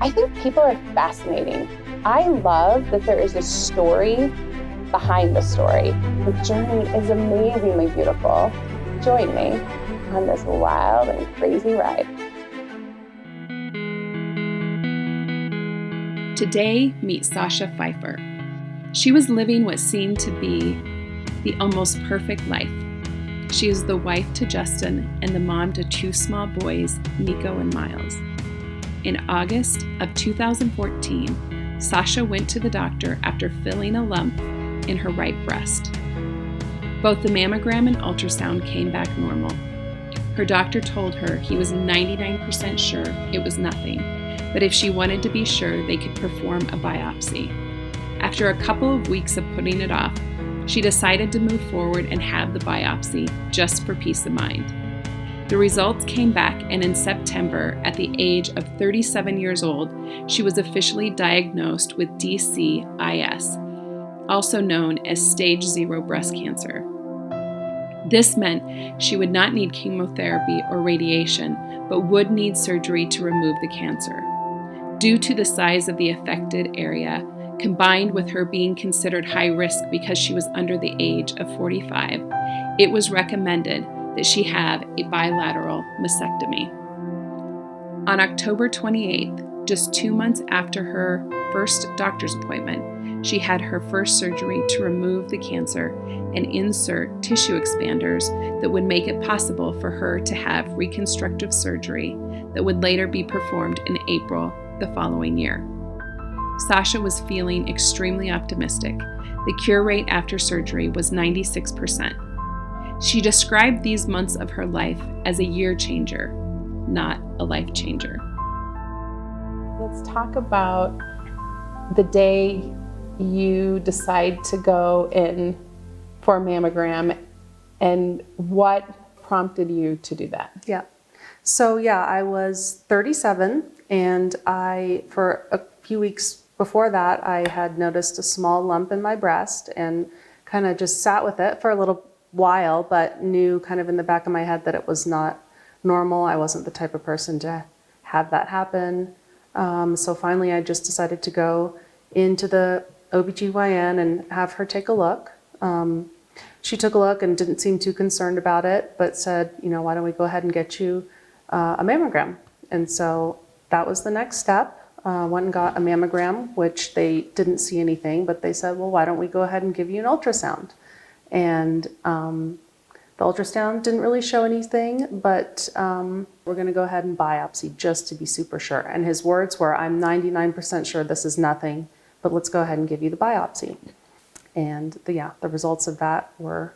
I think people are fascinating. I love that there is a story behind the story. The journey is amazingly beautiful. Join me on this wild and crazy ride. Today, meet Sacha Pfeifer. She was living what seemed to be the almost perfect life. She is the wife to Justin and the mom to two small boys, Nico and Miles. In August of 2014, Sacha went to the doctor after feeling a lump in her right breast. Both the mammogram and ultrasound came back normal. Her doctor told her he was 99% sure it was nothing, but if she wanted to be sure, they could perform a biopsy. After a couple of weeks of putting it off, she decided to move forward and have the biopsy just for peace of mind. The results came back, and in September, at the age of 37 years old, she was officially diagnosed with DCIS, also known as stage 0 breast cancer. This meant she would not need chemotherapy or radiation, but would need surgery to remove the cancer. Due to the size of the affected area, combined with her being considered high risk because she was under the age of 45, it was recommended that she have a bilateral mastectomy. On October 28th, just 2 months after her first doctor's appointment, she had her first surgery to remove the cancer and insert tissue expanders that would make it possible for her to have reconstructive surgery that would later be performed in April the following year. Sacha was feeling extremely optimistic. The cure rate after surgery was 96%. She described these months of her life as a year changer, not a life changer. Let's talk about the day you decide to go in for a mammogram and what prompted you to do that. Yeah. So I was 37, and for a few weeks before that, I had noticed a small lump in my breast and kind of just sat with it for a little while, but knew kind of in the back of my head that it was not normal. I wasn't the type of person to have that happen. So finally, I just decided to go into the OBGYN and have her take a look. She took a look and didn't seem too concerned about it, but said, why don't we go ahead and get you a mammogram? And so that was the next step. Went and got a mammogram, which they didn't see anything, but they said, well, why don't we go ahead and give you an ultrasound? And the ultrasound didn't really show anything, but we're going to go ahead and biopsy just to be super sure. And his words were, I'm 99% sure this is nothing, but let's go ahead and give you the biopsy. And the results of that were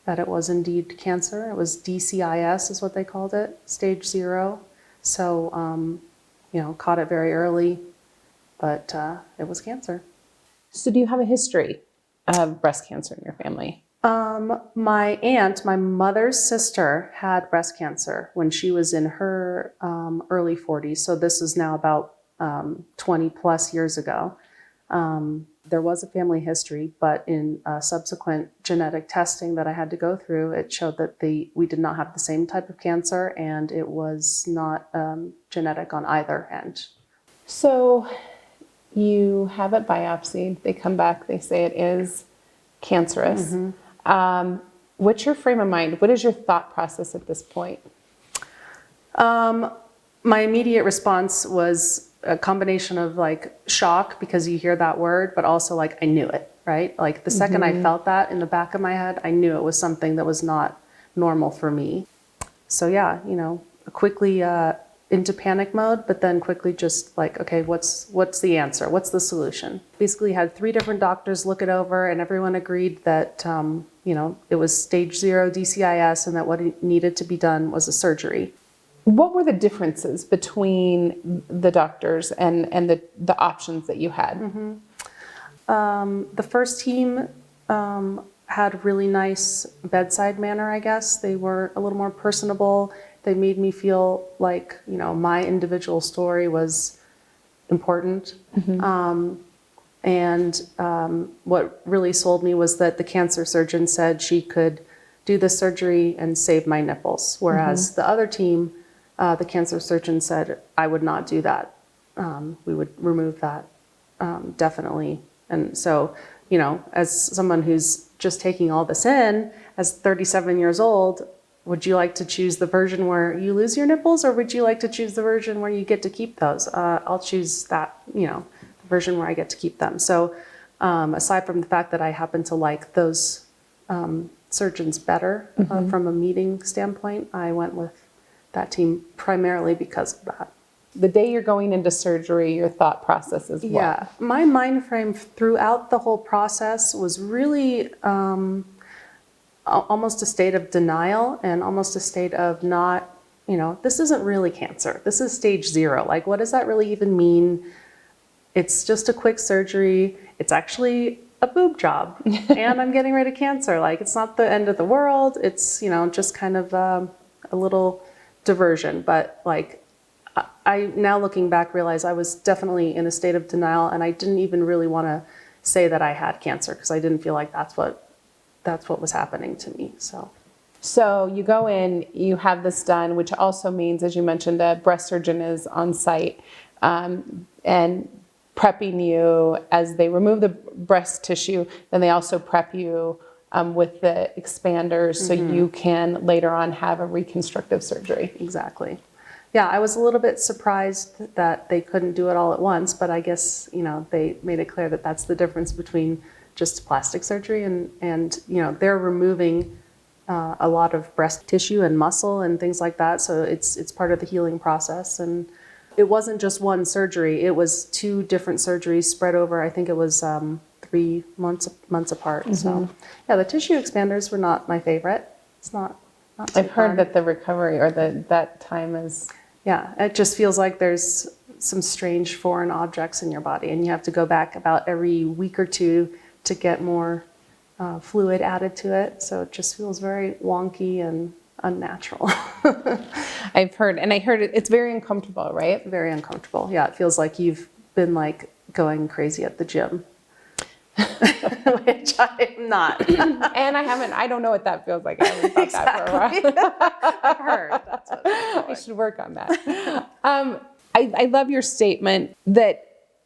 that it was indeed cancer. It was DCIS is what they called it, stage 0. So, caught it very early, but it was cancer. So do you have a history of breast cancer in your family? My aunt, my mother's sister, had breast cancer when she was in her early 40s. So this is now about 20 plus years ago. There was a family history, but in subsequent genetic testing that I had to go through, it showed that we did not have the same type of cancer, and it was not genetic on either end. So you have it biopsied, they come back, they say it is cancerous. Mm-hmm. What's your frame of mind? What is your thought process at this point? My immediate response was a combination of shock because you hear that word, but also I knew it, right? The second I felt that in the back of my head, I knew it was something that was not normal for me. So quickly into panic mode, but then quickly just okay, what's the answer? What's the solution? Basically had 3 different doctors look it over, and everyone agreed that, it was stage 0 DCIS and that what needed to be done was a surgery. What were the differences between the doctors and the options that you had? Mm-hmm. The first team had really nice bedside manner, I guess. They were a little more personable. They made me feel like, my individual story was important. Mm-hmm. What really sold me was that the cancer surgeon said she could do the surgery and save my nipples, whereas the other team, the cancer surgeon said I would not do that. we would remove that definitely. And so, you know, as someone who's just taking all this in, as 37 years old, would you like to choose the version where you lose your nipples, or would you like to choose the version where you get to keep those? I'll choose that, you know, the version where I get to keep them. So aside from the fact that I happen to like those surgeons better from a meeting standpoint, I went with that team primarily because of that. The day you're going into surgery, your thought process is what? Yeah, my mind frame throughout the whole process was really almost a state of denial and almost a state of not, you know, this isn't really cancer. This is stage 0. Like, what does that really even mean? It's just a quick surgery. It's actually a boob job and I'm getting rid of cancer. Like, it's not the end of the world. It's, you know, just kind of a little diversion. But like, I now looking back realize I was definitely in a state of denial, and I didn't even really want to say that I had cancer because I didn't feel like that's what was happening to me. So you go in, you have this done, which also means, as you mentioned, a breast surgeon is on site and prepping you as they remove the breast tissue. Then they also prep you with the expanders so you can later on have a reconstructive surgery. Exactly. Yeah, I was a little bit surprised that they couldn't do it all at once, but I guess, you know, they made it clear that that's the difference between just plastic surgery and you know, they're removing a lot of breast tissue and muscle and things like that. So it's part of the healing process. And it wasn't just one surgery. It was 2 different surgeries spread over, I think it was 3 months apart. So yeah, the tissue expanders were not my favorite. It's not too I've heard fun. that the recovery or that time is... Yeah, it just feels like there's some strange foreign objects in your body, and you have to go back about every week or 2 to get more fluid added to it. So it just feels very wonky and unnatural. I've heard, and I heard it's very uncomfortable, right? Very uncomfortable. Yeah, it feels like you've been like going crazy at the gym, which I'm not. And I don't know what that feels like. I haven't thought that for a while. I've heard. That's what I should work on that. I love your statement that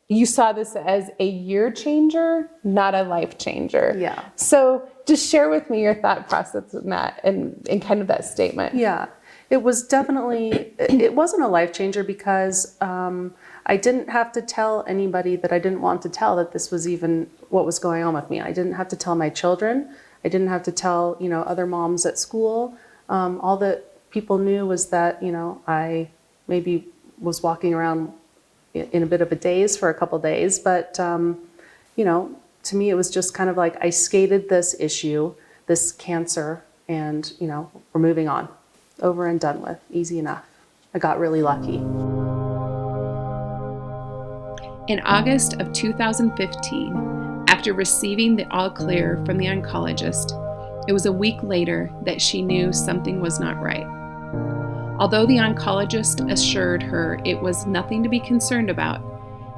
you saw this as a year changer, not a life changer. Yeah. So just share with me your thought process in that and kind of that statement. Yeah, it was definitely, it wasn't a life changer because I didn't have to tell anybody that I didn't want to tell that this was even what was going on with me. I didn't have to tell my children. I didn't have to tell, you know, other moms at school. All that people knew was that, you know, I maybe was walking around in a bit of a daze for a couple days. But, you know, to me, it was just kind of like I skated this issue, this cancer, and, you know, we're moving on. Over and done with. Easy enough. I got really lucky. In August of 2015, after receiving the all clear from the oncologist, it was a week later that she knew something was not right. Although the oncologist assured her it was nothing to be concerned about,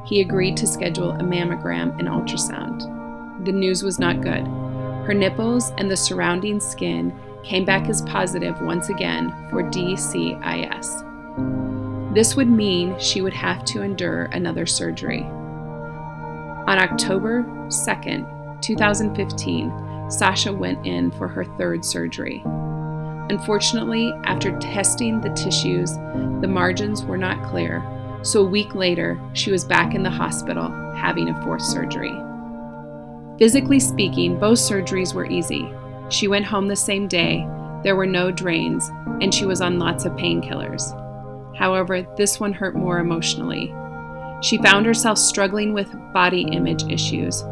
he agreed to schedule a mammogram and ultrasound. The news was not good. Her nipples and the surrounding skin came back as positive once again for DCIS. This would mean she would have to endure another surgery. On October 2nd, 2015, Sacha went in for her 3rd surgery. Unfortunately, after testing the tissues, the margins were not clear, so a week later, she was back in the hospital having a 4th surgery. Physically speaking, both surgeries were easy. She went home the same day, there were no drains, and she was on lots of painkillers. However, this one hurt more emotionally. She found herself struggling with body image issues,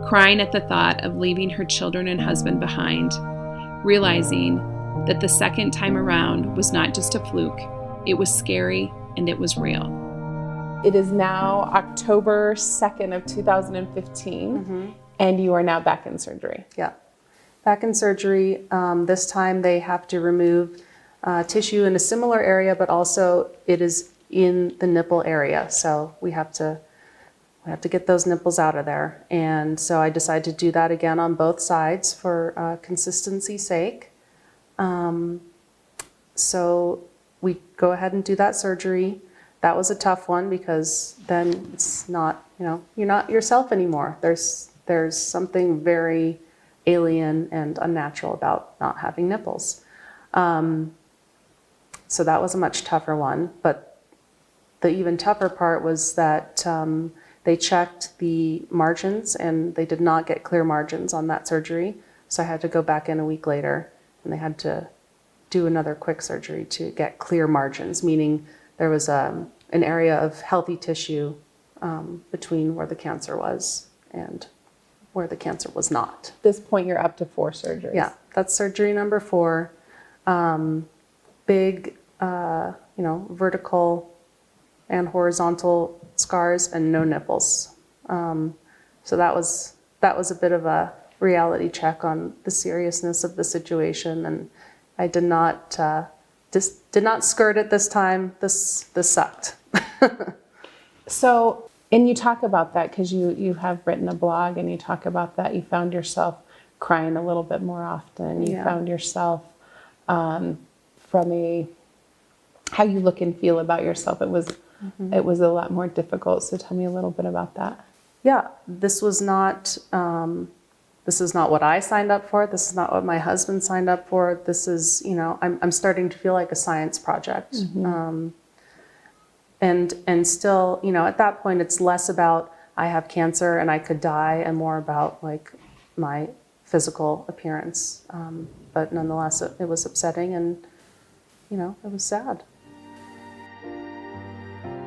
crying at the thought of leaving her children and husband behind, realizing that the second time around was not just a fluke, it was scary and it was real. It is now October 2nd of 2015, and you are now back in surgery. Yeah. Back in surgery. This time they have to remove tissue in a similar area, but also it is in the nipple area. So we have to get those nipples out of there. And so I decided to do that again on both sides for consistency's sake. So we go ahead and do that surgery. that was a tough one because then it's not, you're not yourself anymore. There's something very alien and unnatural about not having nipples. So that was a much tougher one. But the even tougher part was that they checked the margins and they did not get clear margins on that surgery. So I had to go back in a week later and they had to do another quick surgery to get clear margins, meaning there was an area of healthy tissue between where the cancer was and where the cancer was not. At this point, you're up to 4 surgeries. Yeah, that's surgery number 4. Big, vertical and horizontal scars and no nipples. So that was a bit of a reality check on the seriousness of the situation, and I did not skirt it this time. This sucked. So, and you talk about that because you have written a blog and you talk about that. You found yourself crying a little bit more often. You found yourself from how you look and feel about yourself. It was a lot more difficult. So tell me a little bit about that. Yeah, this is not what I signed up for. This is not what my husband signed up for. This is, I'm starting to feel like a science project. And still, at that point, it's less about I have cancer and I could die and more about like my physical appearance. But nonetheless, it was upsetting and, it was sad.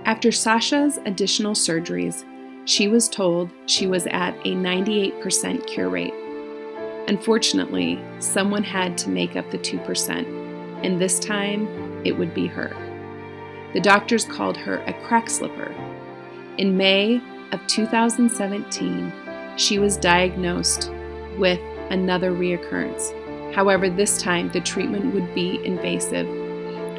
After Sacha's additional surgeries, she was told she was at a 98% cure rate. Unfortunately, someone had to make up the 2%, and this time it would be her. The doctors called her a crack slipper. In May of 2017, she was diagnosed with another reoccurrence. However, this time the treatment would be invasive.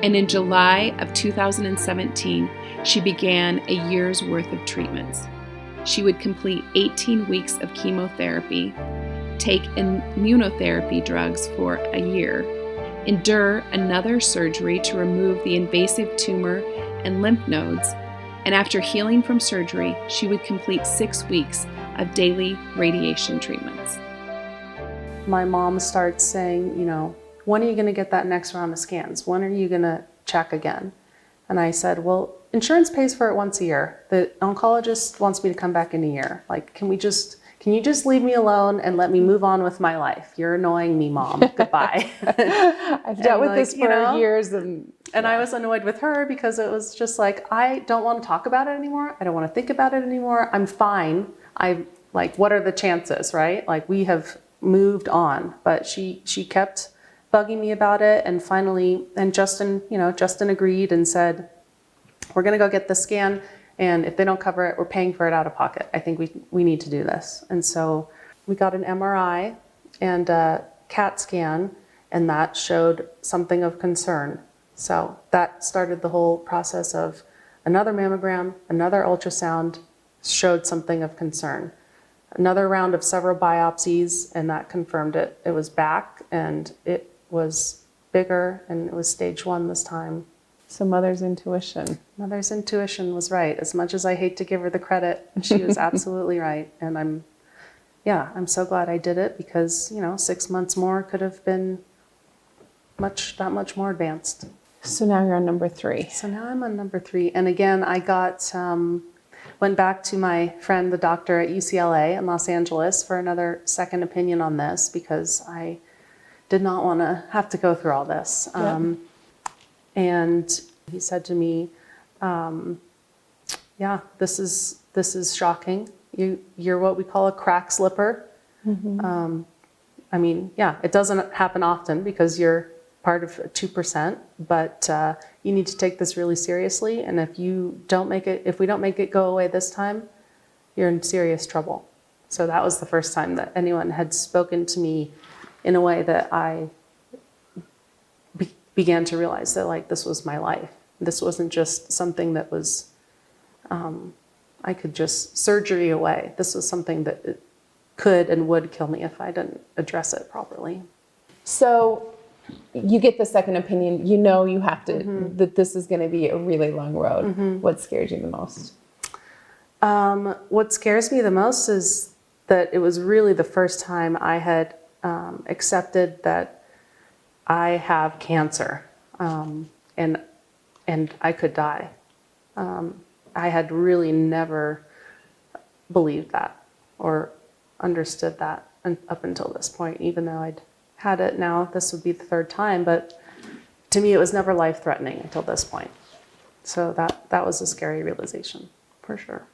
And in July of 2017, she began a year's worth of treatments. She would complete 18 weeks of chemotherapy, take immunotherapy drugs for a year, endure another surgery to remove the invasive tumor and lymph nodes, and after healing from surgery, she would complete 6 weeks of daily radiation treatments. My mom starts saying, when are you going to get that next round of scans? When are you going to check again? And I said, well, insurance pays for it once a year. The oncologist wants me to come back in a year. Like, can you just leave me alone and let me move on with my life? You're annoying me, Mom. Goodbye. I've dealt with this for years. And I was annoyed with her because it was just like, I don't want to talk about it anymore. I don't want to think about it anymore. I'm fine. What are the chances, right? Like, we have moved on. But she kept bugging me about it, and finally, Justin agreed and said, we're going to go get the scan, and if they don't cover it, we're paying for it out of pocket. I think we need to do this. And so we got an MRI and a CAT scan, and that showed something of concern. So that started the whole process of another mammogram, another ultrasound showed something of concern. Another round of several biopsies, and that confirmed it. It was back, and it was bigger, and it was stage 1 this time. So mother's intuition. Mother's intuition was right. As much as I hate to give her the credit, she was absolutely right. And I'm so glad I did it because, 6 months more could have been that much more advanced. So now you're on number 3. So now I'm on number 3. And again, I went back to my friend, the doctor at UCLA in Los Angeles for another second opinion on this because I did not want to have to go through all this. Yep. And he said to me, this is shocking. You're what we call a crack slipper. Mm-hmm. It doesn't happen often because you're part of 2%, but you need to take this really seriously. And if we don't make it go away this time, you're in serious trouble. So that was the first time that anyone had spoken to me in a way that I began to realize that this was my life. This wasn't just something that was, I could just surgery away. This was something that it could and would kill me if I didn't address it properly. So you get the second opinion, you know you have to, that this is going to be a really long road. What scares you the most? What scares me the most is that it was really the first time I had accepted that I have cancer, and I could die. I had really never believed that or understood that up until this point, even though I'd had it now. This would be the third time, but to me, it was never life-threatening until this point. So that was a scary realization, for sure.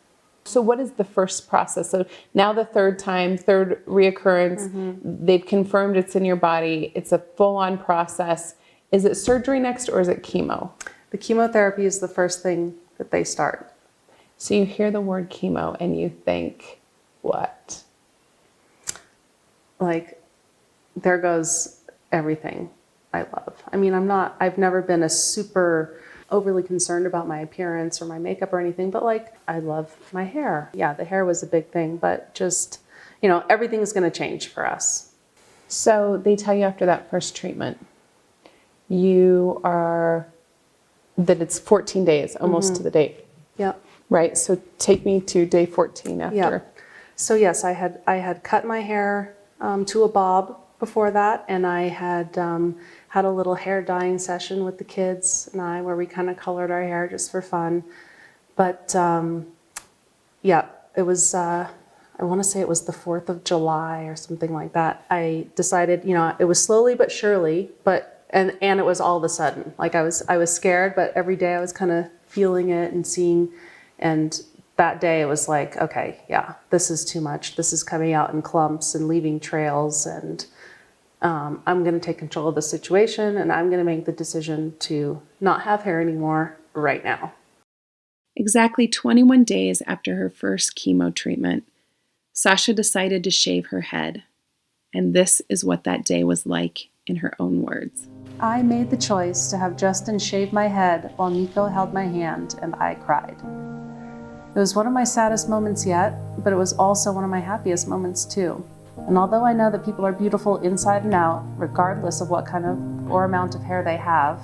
So what is the first process? So now the third time, third reoccurrence, they've confirmed it's in your body. It's a full-on process. Is it surgery next or is it chemo? The chemotherapy is the first thing that they start. So you hear the word chemo and you think, what? Like, there goes everything I love. I mean, I've never been a super overly concerned about my appearance or my makeup or anything, but like, I love my hair. Yeah, the hair was a big thing, but just, everything's going to change for us. So they tell you after that first treatment, that it's 14 days, almost to the date. Yep. Right. So take me to day 14 after. Yeah. So yes, I had cut my hair to a bob before that, and I had had a little hair dyeing session with the kids and I, where we kind of colored our hair just for fun. But yeah, it was. I want to say it was the 4th of July or something like that. I decided, it was slowly but surely, and it was all of a sudden. Like I was scared, but every day I was kind of feeling it and seeing. And that day it was like, okay, yeah, this is too much. This is coming out in clumps and leaving trails, and I'm going to take control of the situation, and I'm going to make the decision to not have hair anymore right now. Exactly 21 days after her first chemo treatment, Sacha decided to shave her head. And this is what that day was like in her own words. I made the choice to have Justin shave my head while Nico held my hand, and I cried. It was one of my saddest moments yet, but it was also one of my happiest moments too. And although I know that people are beautiful inside and out, regardless of what kind of or amount of hair they have,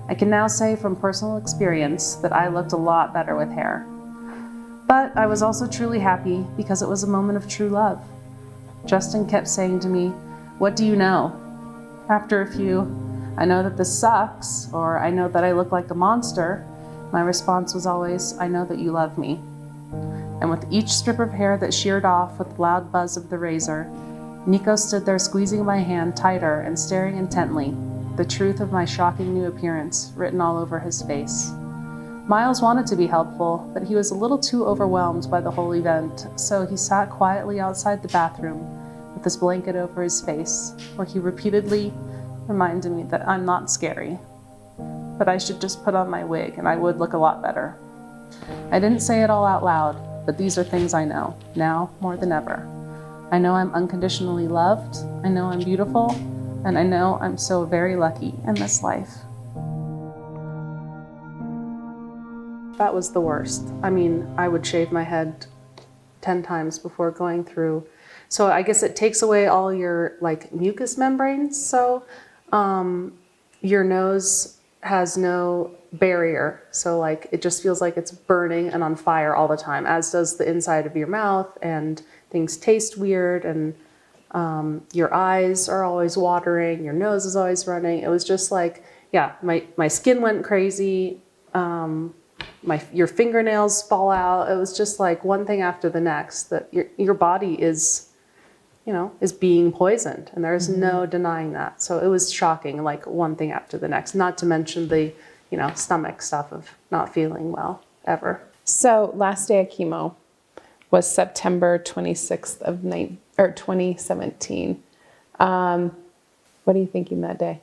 I can now say from personal experience that I looked a lot better with hair. But I was also truly happy because it was a moment of true love. Justin kept saying to me, "What do you know?" After a few, "I know that this sucks," or "I know that I look like a monster," my response was always, "I know that you love me." And with each strip of hair that sheared off with the loud buzz of the razor, Nico stood there squeezing my hand tighter and staring intently, the truth of my shocking new appearance written all over his face. Miles wanted to be helpful, but he was a little too overwhelmed by the whole event, so he sat quietly outside the bathroom with his blanket over his face, where he repeatedly reminded me that I'm not scary, but I should just put on my wig and I would look a lot better. I didn't say it all out loud, but these are things I know, now more than ever. I know I'm unconditionally loved, I know I'm beautiful, and I know I'm so very lucky in this life. That was the worst. I mean, I would shave my head 10 times before going through. So I guess it takes away all your mucous membranes, so your nose has no barrier, so it just feels like it's burning and on fire all the time, as does the inside of your mouth, and things taste weird, and your eyes are always watering, your nose is always running. It was just my skin went crazy, your fingernails fall out. It was just one thing after the next, that your body is being poisoned, and there's no denying that. So it was shocking, one thing after the next, not to mention the, stomach stuff of not feeling well ever. So last day of chemo was September 26th of 2017. What are you thinking that day?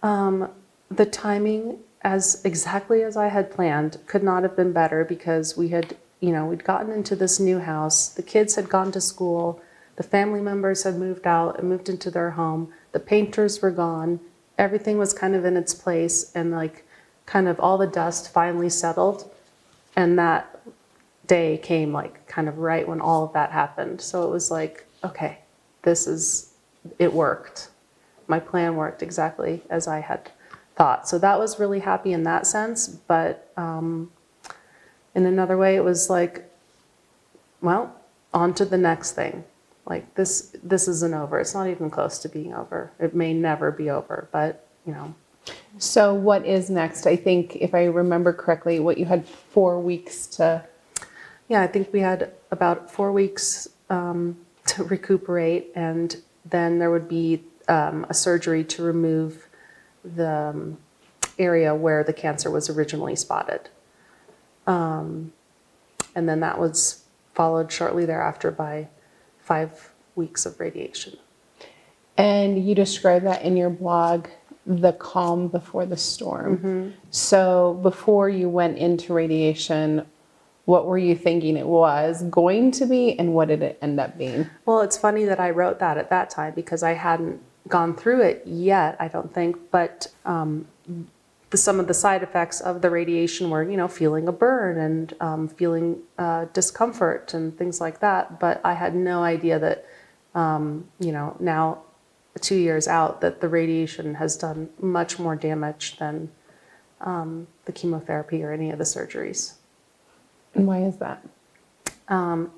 The timing, exactly as I had planned, could not have been better, because we had, we'd gotten into this new house. The kids had gone to school. The family members had moved out and moved into their home. The painters were gone. Everything was kind of in its place, and kind of all the dust finally settled. And that day came kind of right when all of that happened. So it was okay, it worked. my plan worked exactly as I had thought. So that was really happy in that sense. But in another way, it was like, well, on to the next thing. Like this isn't over. It's not even close to being over. It may never be over, but So what is next? I think if I remember correctly, what you had 4 weeks to. Yeah, I think we had about 4 weeks to recuperate, and then there would be a surgery to remove the area where the cancer was originally spotted. And then that was followed shortly thereafter by 5 weeks of radiation. And you describe that in your blog, the calm before the storm. Mm-hmm. So before you went into radiation, what were you thinking it was going to be, and what did it end up being? Well, it's funny that I wrote that at that time because I hadn't gone through it yet, I don't think, but some of the side effects of the radiation were, feeling a burn and feeling discomfort and things like that. But I had no idea that, now 2 years out, that the radiation has done much more damage than the chemotherapy or any of the surgeries. And why is that?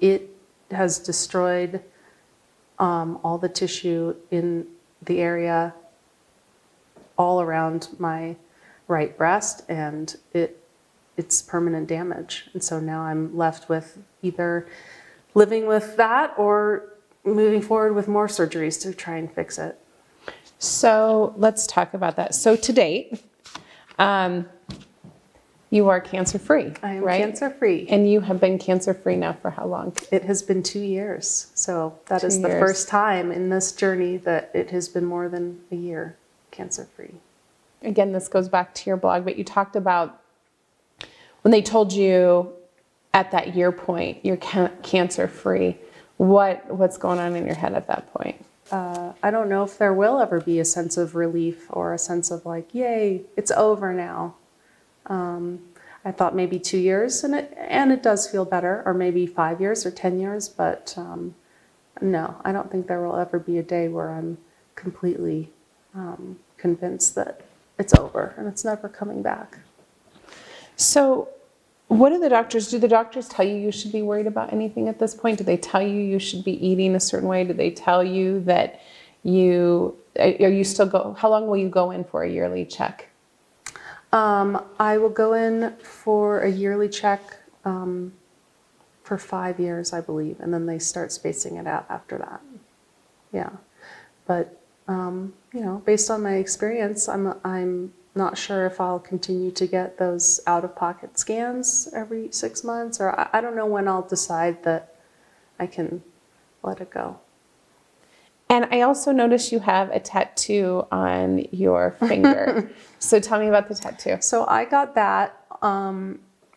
It has destroyed all the tissue in the area all around my right breast, and it's permanent damage. And so now I'm left with either living with that or moving forward with more surgeries to try and fix it. So let's talk about that. So to date, you are cancer-free, I am right? cancer-free. And you have been cancer-free now for how long? It has been 2 years. So that 2 is the years. first time in this journey that it has been more than a year cancer-free. Again, this goes back to your blog, but you talked about when they told you at that year point you're cancer-free. What's going on in your head at that point? I don't know if there will ever be a sense of relief or a sense of like, yay, it's over now. I thought maybe 2 years, and it does feel better, or maybe 5 years or 10 years, but no, I don't think there will ever be a day where I'm completely convinced that it's over and it's never coming back. So what do the doctors tell you should be worried about anything at this point? Do they tell you should be eating a certain way? Do they tell you that how long will you go in for a yearly check? I will go in for a yearly check for 5 years, I believe, and then they start spacing it out after that. Yeah, but based on my experience, I'm not sure if I'll continue to get those out-of-pocket scans every 6 months, or I don't know when I'll decide that I can let it go. And I also noticed you have a tattoo on your finger. So tell me about the tattoo. So I got that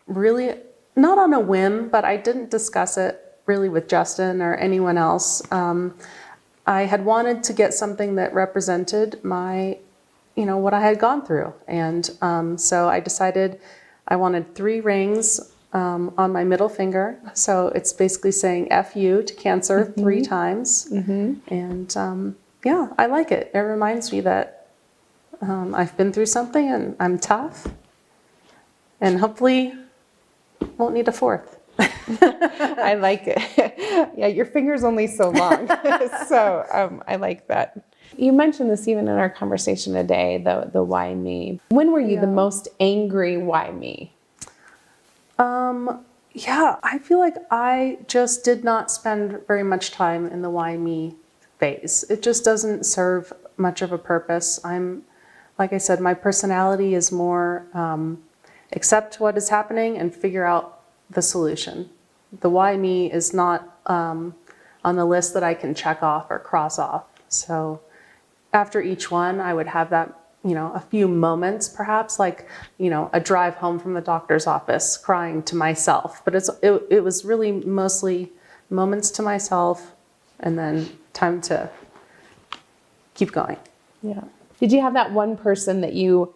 really not on a whim, but I didn't discuss it really with Justin or anyone else. I had wanted to get something that represented my, what I had gone through. And so I decided I wanted 3 rings on my middle finger. So it's basically saying F you to cancer 3 times. Mm-hmm. And I like it. It reminds me that I've been through something and I'm tough, and hopefully won't need a 4th. I like it. Yeah, your finger's only so long. So I like that. You mentioned this even in our conversation today, the why me. When were you the most angry why me? I feel like I just did not spend very much time in the why me phase. It just doesn't serve much of a purpose. Like I said, my personality is more accept what is happening and figure out the solution. The why me is not on the list that I can check off or cross off. So after each one, I would have that, a few moments perhaps, like, a drive home from the doctor's office crying to myself. But it was really mostly moments to myself and then time to keep going. Yeah. Did you have that one person that you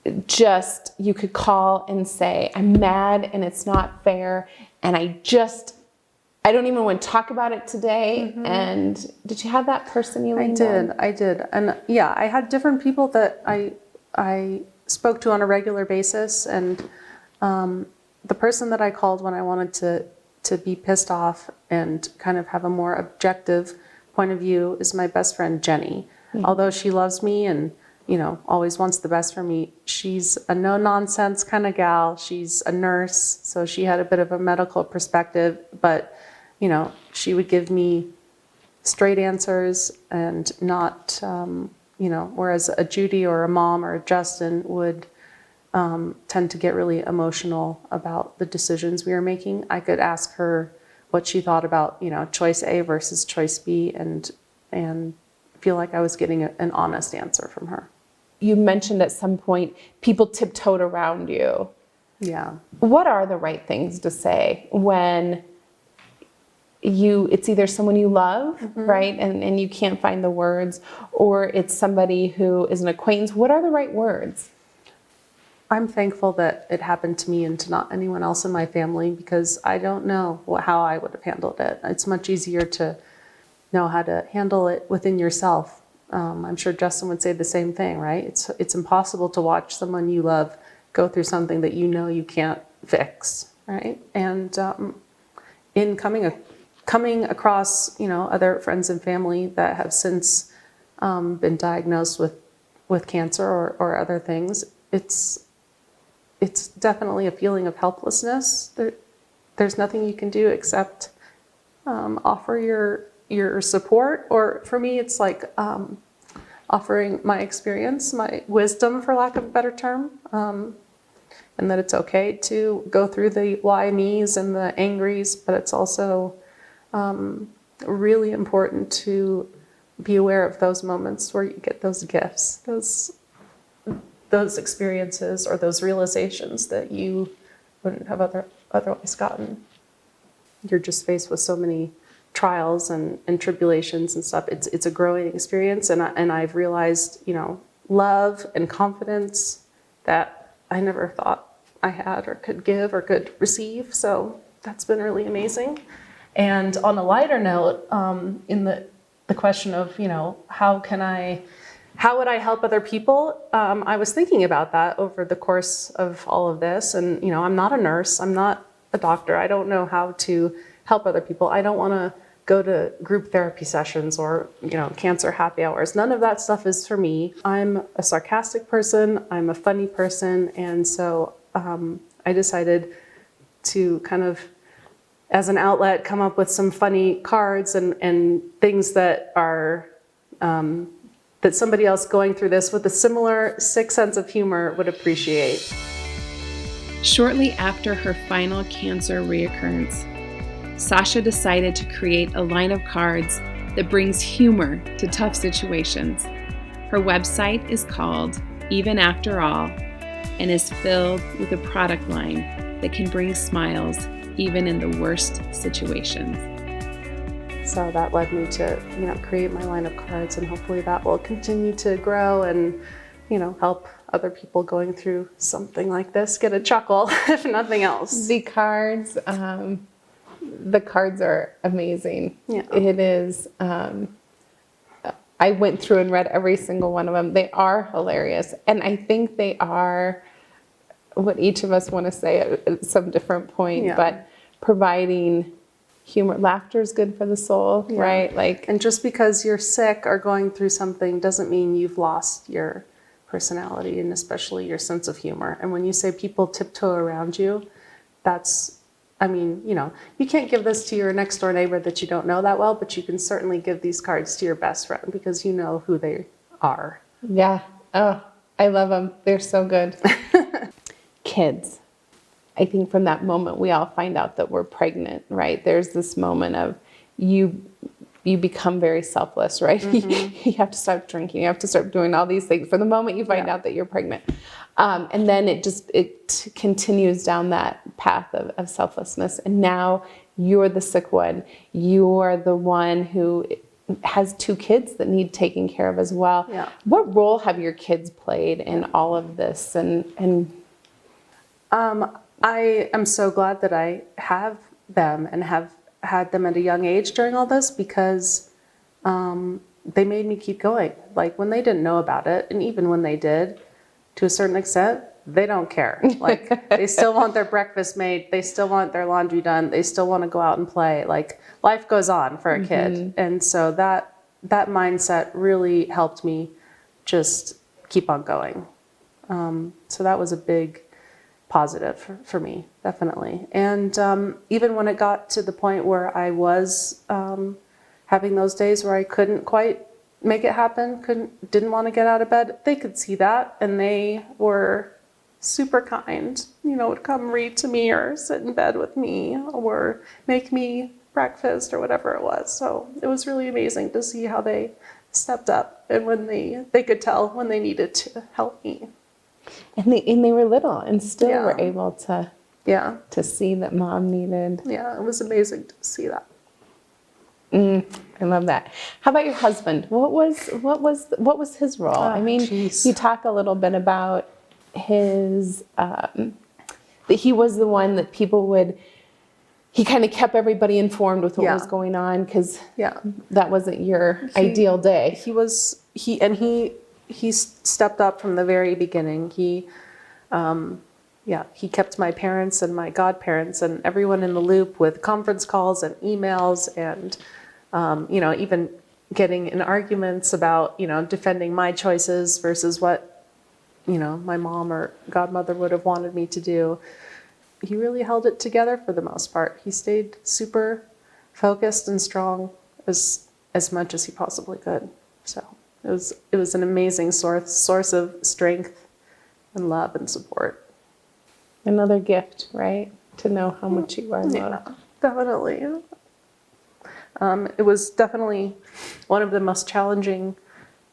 could call and say, I'm mad and it's not fair, and I just I don't even want to talk about it today. And did you have that person you leaned on? I did. And yeah, I had different people that I spoke to on a regular basis. And the person that I called when I wanted to be pissed off and kind of have a more objective point of view is my best friend, Jenny. Although she loves me and, always wants the best for me, she's a no-nonsense kind of gal. She's a nurse, so she had a bit of a medical perspective, but, she would give me straight answers and not, whereas a Judy or a mom or a Justin would tend to get really emotional about the decisions we were making. I could ask her what she thought about, choice A versus choice B and feel like I was getting an honest answer from her. You mentioned at some point people tiptoed around you. Yeah. What are the right things to say when it's either someone you love, right? And you can't find the words, or it's somebody who is an acquaintance. What are the right words? I'm thankful that it happened to me and to not anyone else in my family, because I don't know how I would have handled it. It's much easier to know how to handle it within yourself. I'm sure Justin would say the same thing, right? It's impossible to watch someone you love go through something that you can't fix, right? And in coming across, other friends and family that have since been diagnosed with cancer or other things, it's definitely a feeling of helplessness. There's nothing you can do except offer your support, or for me, it's like offering my experience, my wisdom, for lack of a better term, and that it's okay to go through the why me's and the angries, but it's also really important to be aware of those moments where you get those gifts, those experiences or those realizations that you wouldn't have otherwise gotten. You're just faced with so many trials and tribulations and stuff. It's a growing experience, and I've realized, love and confidence that I never thought I had or could give or could receive. So that's been really amazing. And on a lighter note, in the question of, how would I help other people? I was thinking about that over the course of all of this. And, I'm not a nurse. I'm not a doctor. I don't know how to help other people. I don't want to go to group therapy sessions or, cancer happy hours. None of that stuff is for me. I'm a sarcastic person. I'm a funny person. And so I decided to kind of, as an outlet, come up with some funny cards and things that are that somebody else going through this with a similar sick sense of humor would appreciate. Shortly after her final cancer reoccurrence, Sacha decided to create a line of cards that brings humor to tough situations. Her website is called Even After All and is filled with a product line that can bring smiles even in the worst situations. So that led me to, create my line of cards, and hopefully that will continue to grow and, help other people going through something like this get a chuckle, if nothing else. The cards are amazing. Yeah. It is. I went through and read every single one of them. They are hilarious, and I think they are what each of us want to say at some different point. Yeah. But providing humor, laughter is good for the soul, Yeah. right? And just because you're sick or going through something doesn't mean you've lost your personality and especially your sense of humor. And when you say people tiptoe around you, you can't give this to your next door neighbor that you don't know that well, but you can certainly give these cards to your best friend because you know who they are. Yeah. Oh, I love them. They're so good. Kids. I think from that moment, we all find out that we're pregnant, right? There's this moment of you become very selfless, right? You have to start drinking. You have to start doing all these things from the moment you find out that you're pregnant. And then it continues down that path of selflessness. And now you're the sick one. You're the one who has 2 kids that need taken care of as well. Yeah. What role have your kids played in all of this? I am so glad that I have them and have had them at a young age during all this because they made me keep going. Like when they didn't know about it, and even when they did, to a certain extent, they don't care. Like they still want their breakfast made. They still want their laundry done. They still want to go out and play. Like life goes on for a kid. And so that mindset really helped me just keep on going. So that was a big positive for me, definitely. And even when it got to the point where I was having those days where I couldn't quite make it happen, didn't want to get out of bed, they could see that, and they were super kind, would come read to me or sit in bed with me or make me breakfast or whatever it was. So it was really amazing to see how they stepped up, and when they could tell when they needed to help me. And they were little and still were able to see that mom needed. Yeah, it was amazing to see that. I love that. How about your husband? What was his role? You talk a little bit about his that he was the one that he kind of kept everybody informed with what was going on, because that wasn't your ideal day. He stepped up from the very beginning. He kept my parents and my godparents and everyone in the loop with conference calls and emails, and even getting in arguments about defending my choices versus what my mom or godmother would have wanted me to do. He really held it together for the most part. He stayed super focused and strong as much as he possibly could. So it was an amazing source of strength and love and support. Another gift, right? To know how much you are loved. Yeah, definitely. It was definitely one of the most challenging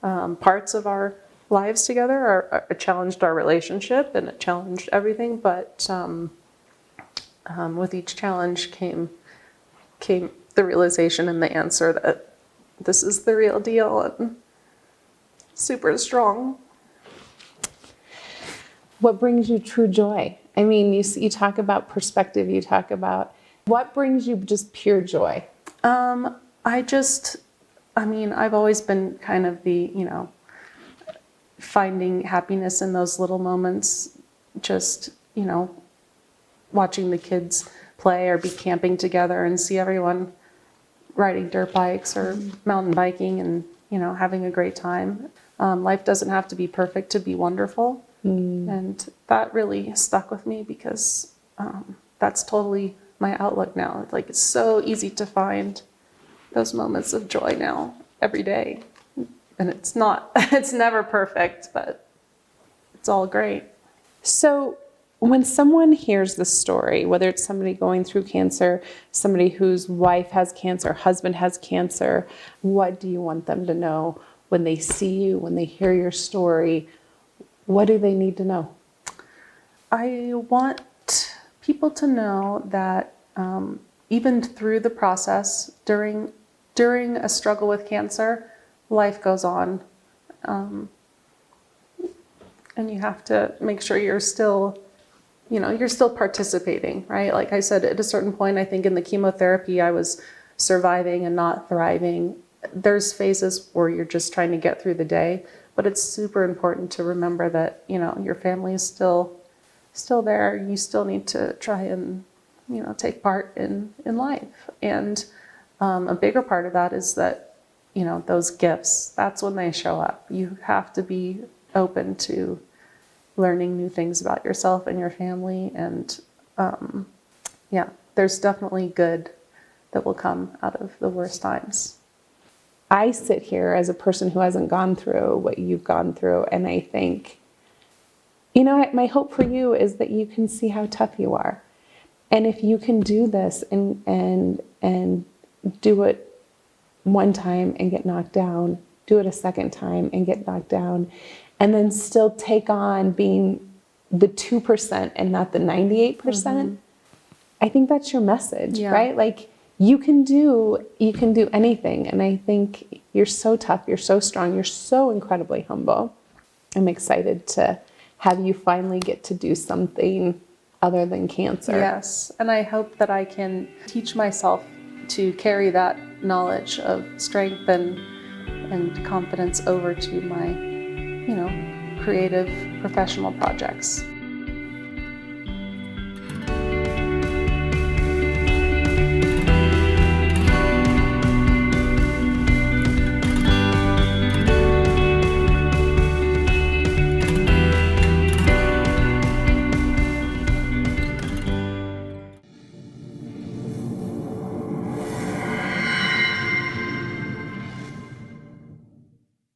parts of our lives together. It challenged our relationship and it challenged everything, but with each challenge came the realization and the answer that this is the real deal and super strong. What brings you true joy? You talk about perspective, you talk about what brings you just pure joy? I've always been kind of the, finding happiness in those little moments, just, watching the kids play or be camping together and see everyone riding dirt bikes or mountain biking and, having a great time. Life doesn't have to be perfect to be wonderful. And that really stuck with me because that's totally my outlook now. Like, it's so easy to find those moments of joy now every day. And it's never perfect, but it's all great. So when someone hears the story, whether it's somebody going through cancer, somebody whose wife has cancer, husband has cancer, what do you want them to know when they see you, when they hear your story? What do they need to know? I want people to know that even through the process, during a struggle with cancer, life goes on. And you have to make sure you're still participating, right? Like I said, at a certain point, I think in the chemotherapy, I was surviving and not thriving. There's phases where you're just trying to get through the day, but it's super important to remember that, your family is still there. You still need to try and, take part in life. And a bigger part of that is that, those gifts, that's when they show up. You have to be open to learning new things about yourself and your family. And there's definitely good that will come out of the worst times. I sit here as a person who hasn't gone through what you've gone through, and I think, my hope for you is that you can see how tough you are. And if you can do this and do it one time and get knocked down, do it a second time and get knocked down, and then still take on being the 2% and not the 98%, I think that's your message, right? Like, you can do anything. And I think you're so tough, you're so strong, you're so incredibly humble. I'm excited to have you finally get to do something other than cancer. Yes, and I hope that I can teach myself to carry that knowledge of strength and confidence over to my, creative professional projects.